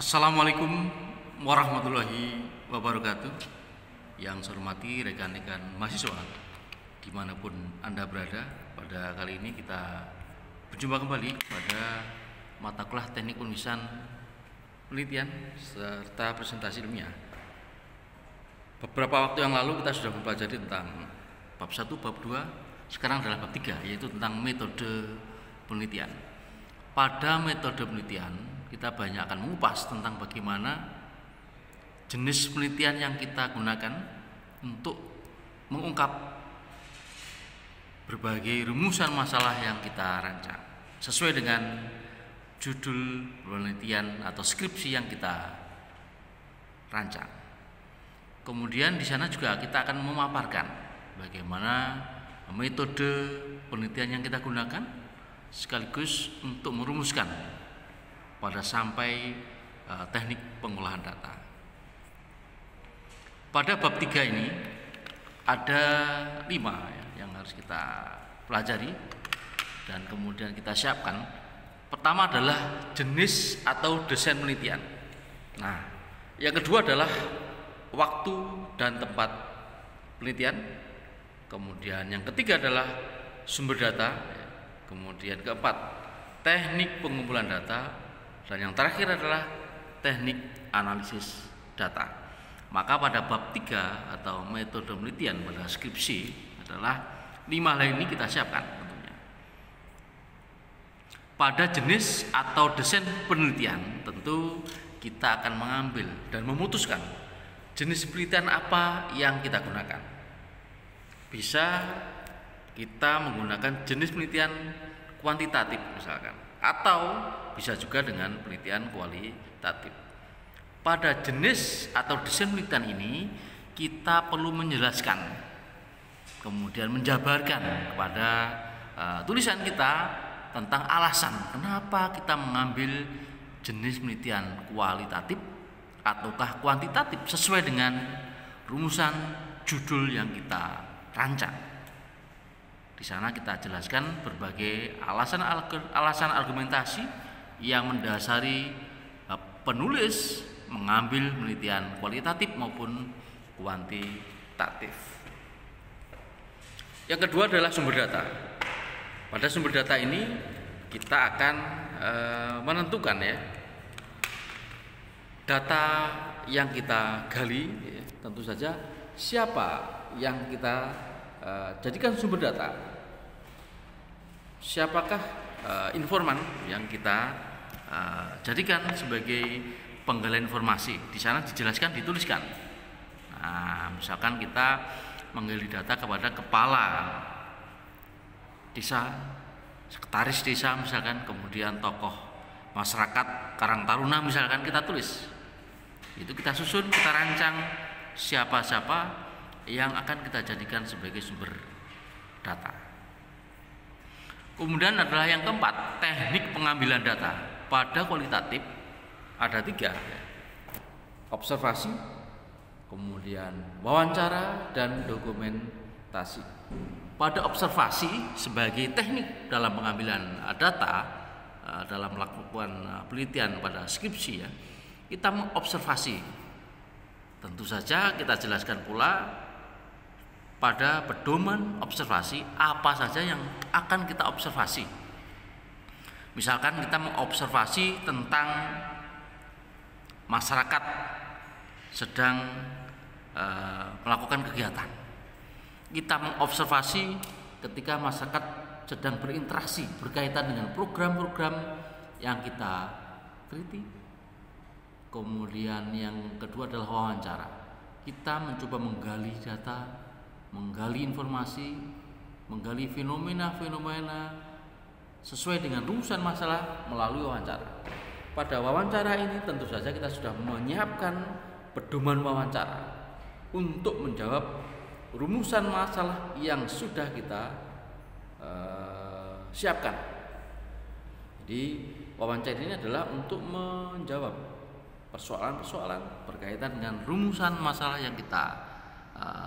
Assalamualaikum warahmatullahi wabarakatuh. Yang saya hormati rekan-rekan mahasiswa dimanapun Anda berada, pada kali ini kita berjumpa kembali pada mata kuliah teknik penulisan penelitian serta presentasi ilmiah. Beberapa waktu yang lalu kita sudah mempelajari tentang bab 1, bab 2, sekarang adalah bab 3, yaitu tentang metode penelitian. Pada metode penelitian kita banyak akan mengupas tentang bagaimana jenis penelitian yang kita gunakan untuk mengungkap berbagai rumusan masalah yang kita rancang sesuai dengan judul penelitian atau skripsi yang kita rancang. Kemudian di sana juga kita akan memaparkan bagaimana metode penelitian yang kita gunakan sekaligus untuk merumuskan pada sampai teknik pengolahan data. Pada bab 3 ini ada 5 yang harus kita pelajari dan kemudian kita siapkan. Pertama adalah jenis atau desain penelitian. Nah, yang kedua adalah waktu dan tempat penelitian. Kemudian yang ketiga adalah sumber data. Kemudian keempat, teknik pengumpulan data. Dan yang terakhir adalah teknik analisis data. Maka pada bab 3 atau metode penelitian pada skripsi adalah 5 hal ini kita siapkan tentunya. Pada jenis atau desain penelitian tentu kita akan mengambil dan memutuskan jenis penelitian apa yang kita gunakan. Bisa kita menggunakan jenis penelitian kuantitatif misalkan, atau bisa juga dengan penelitian kualitatif. Pada jenis atau desain penelitian ini kita perlu menjelaskan, kemudian menjabarkan kepada tulisan kita tentang alasan kenapa kita mengambil jenis penelitian kualitatif ataukah kuantitatif sesuai dengan rumusan judul yang kita rancang. Di sana kita jelaskan berbagai alasan argumentasi yang mendasari penulis mengambil penelitian kualitatif maupun kuantitatif. Yang kedua adalah sumber data. Pada sumber data ini kita akan menentukan data yang kita gali, tentu saja siapa yang kita jadikan sumber data. Siapakah informan yang kita jadikan sebagai penggalian informasi? Di sana dijelaskan, dituliskan. Nah, misalkan kita menggali data kepada kepala desa, sekretaris desa misalkan, kemudian tokoh masyarakat Karang Taruna misalkan, kita tulis. Itu kita susun, kita rancang siapa-siapa yang akan kita jadikan sebagai sumber data. Kemudian adalah yang keempat, teknik pengambilan data. Pada kualitatif ada 3, observasi, kemudian wawancara, dan dokumentasi. Pada observasi sebagai teknik dalam pengambilan data, dalam melakukan penelitian pada skripsi kita mengobservasi. Tentu saja kita jelaskan pula pada pedoman observasi apa saja yang akan kita observasi. Misalkan kita mengobservasi tentang masyarakat sedang melakukan kegiatan. Kita mengobservasi ketika masyarakat sedang berinteraksi berkaitan dengan program-program yang kita teliti. Kemudian yang kedua adalah wawancara. Kita mencoba menggali data, menggali informasi, menggali fenomena-fenomena sesuai dengan rumusan masalah melalui wawancara. Pada wawancara ini tentu saja kita sudah menyiapkan pedoman wawancara untuk menjawab rumusan masalah yang sudah kita siapkan. Jadi wawancara ini adalah untuk menjawab persoalan-persoalan berkaitan dengan rumusan masalah yang kita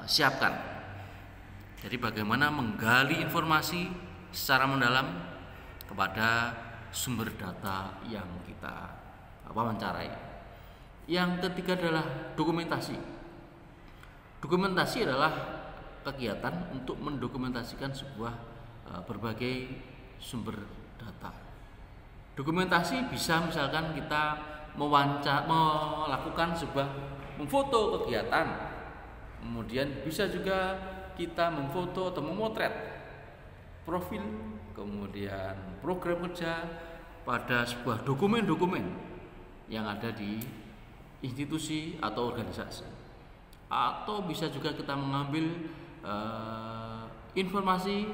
siapkan. Jadi bagaimana menggali informasi secara mendalam kepada sumber data yang kita wawancarai. Yang ketiga adalah dokumentasi. Dokumentasi adalah kegiatan untuk mendokumentasikan sebuah berbagai sumber data. Dokumentasi bisa misalkan kita melakukan sebuah memfoto kegiatan, kemudian bisa juga kita memfoto atau memotret profil, kemudian program kerja pada sebuah dokumen-dokumen yang ada di institusi atau organisasi. Atau bisa juga kita mengambil informasi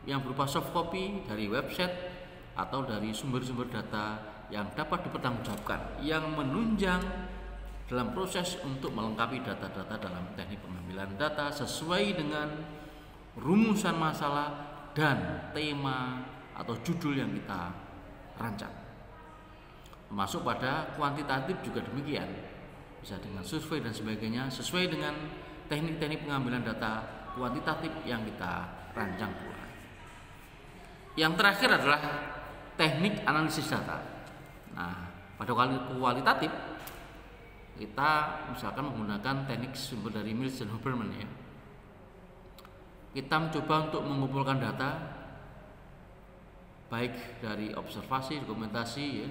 yang berupa soft copy dari website atau dari sumber-sumber data yang dapat dipertanggungjawabkan, yang menunjang dalam proses untuk melengkapi data-data dalam teknik pengambilan data sesuai dengan rumusan masalah dan tema atau judul yang kita rancang. Termasuk pada kuantitatif juga demikian, bisa dengan survei dan sebagainya sesuai dengan teknik-teknik pengambilan data kuantitatif yang kita rancang pula. Yang terakhir adalah teknik analisis data. Nah, pada kualitatif kita misalkan menggunakan teknik sumber dari Mills dan Huberman ya. Kita mencoba untuk mengumpulkan data baik dari observasi, dokumentasi ya,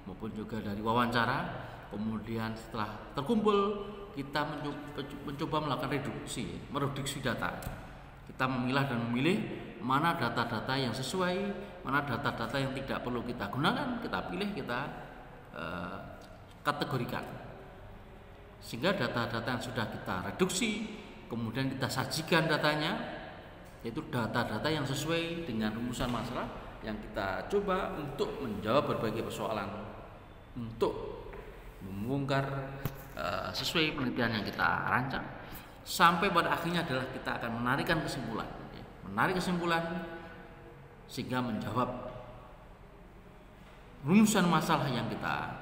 maupun juga dari wawancara. Kemudian setelah terkumpul kita mencoba melakukan mereduksi data. Kita memilah dan memilih mana data-data yang sesuai, mana data-data yang tidak perlu kita gunakan, kita pilih, kita kategorikan. Sehingga data-data yang sudah kita reduksi, kemudian kita sajikan datanya, yaitu data-data yang sesuai dengan rumusan masalah yang kita coba untuk menjawab berbagai persoalan, untuk membongkar sesuai penelitian yang kita rancang, sampai pada akhirnya adalah kita akan menarik kesimpulan sehingga menjawab rumusan masalah yang kita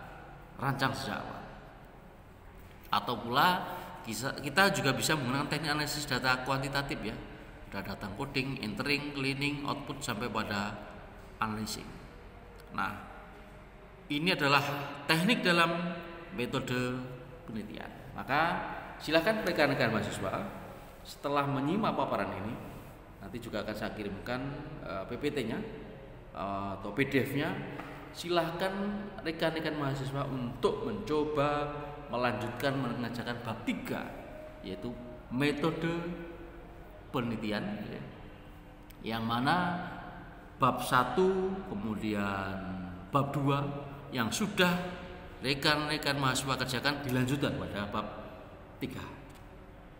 rancang sejak awal. Atau pula kita juga bisa menggunakan teknik analisis data kuantitatif ya, data coding, entering, cleaning, output sampai pada analyzing. Nah, ini adalah teknik dalam metode penelitian. Maka silakan rekan-rekan mahasiswa setelah menyimak paparan ini, nanti juga akan saya kirimkan PPT-nya atau PDF-nya. Silahkan rekan-rekan mahasiswa untuk mencoba melanjutkan mengerjakan bab 3, yaitu metode penelitian ya, yang mana bab 1 kemudian bab 2 yang sudah rekan-rekan mahasiswa kerjakan dilanjutkan pada bab 3.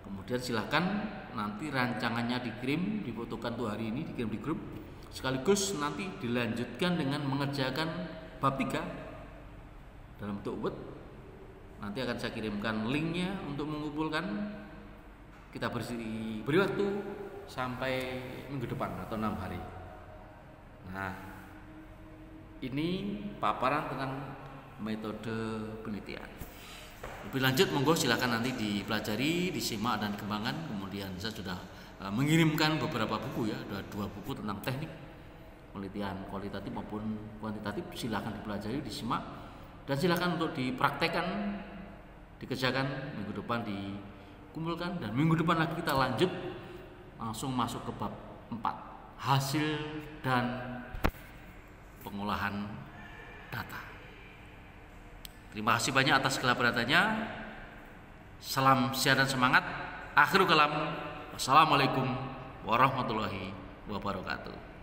Kemudian silahkan nanti rancangannya dikirim, difotokan tuh hari ini, dikirim di grup, sekaligus nanti dilanjutkan dengan mengerjakan bab 3 dalam bentuk Word. Nanti akan saya kirimkan linknya untuk mengumpulkan. Kita beri waktu sampai minggu depan atau 6 hari. Nah, ini paparan tentang metode penelitian. Lebih lanjut monggo silakan nanti dipelajari, disimak dan dikembangkan. Kemudian saya sudah mengirimkan beberapa buku ya, ada 2 buku tentang teknik penelitian kualitatif maupun kuantitatif. Silakan dipelajari, disimak, dan silakan untuk dipraktekkan, dikerjakan. Minggu depan dikumpulkan, dan minggu depan lagi kita lanjut langsung masuk ke bab 4, hasil dan pengolahan data. Terima kasih banyak atas segala perhatiannya. Salam sehat dan semangat. Akhirul kalam. Wassalamualaikum warahmatullahi wabarakatuh.